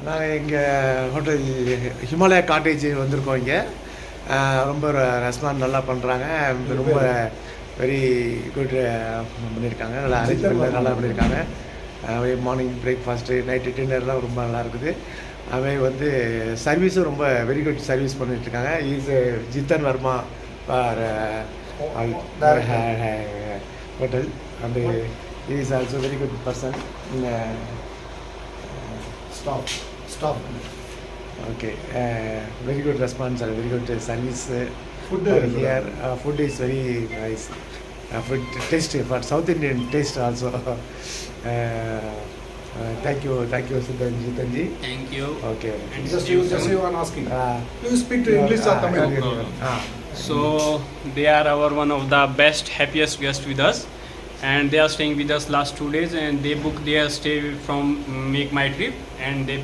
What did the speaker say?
நாங்கள் எங்கள் hotel Himalaya cottage வந்திருக்கோம் இங்கே. ரொம்ப ரெஸ்பான்ஸ் நல்லா பண்ணுறாங்க. ரொம்ப வெரி குட் பண்ணியிருக்காங்க. நல்லா அரேஞ்ச்மெண்ட் நல்லா பண்ணியிருக்காங்க. மார்னிங் பிரேக்ஃபாஸ்ட்டு, நைட்டு டின்னர்லாம் ரொம்ப நல்லா இருக்குது. அவன் வந்து சர்வீஸும் ரொம்ப வெரி குட் சர்வீஸ் பண்ணிகிட்ருக்காங்க. Is Jithan Varma for hotel and is also very good person. Stop. Okay, very good response and very good service. Food Here, food is very nice. Food taste for South Indian taste also. Thank you, Jitanji. Thank you. Okay. And Just you are asking. Please speak to English or Tamil. no problem. So they are our one of the best, happiest guests with us, and they are staying with us last 2 days, and they booked their stay from Make My Trip, and they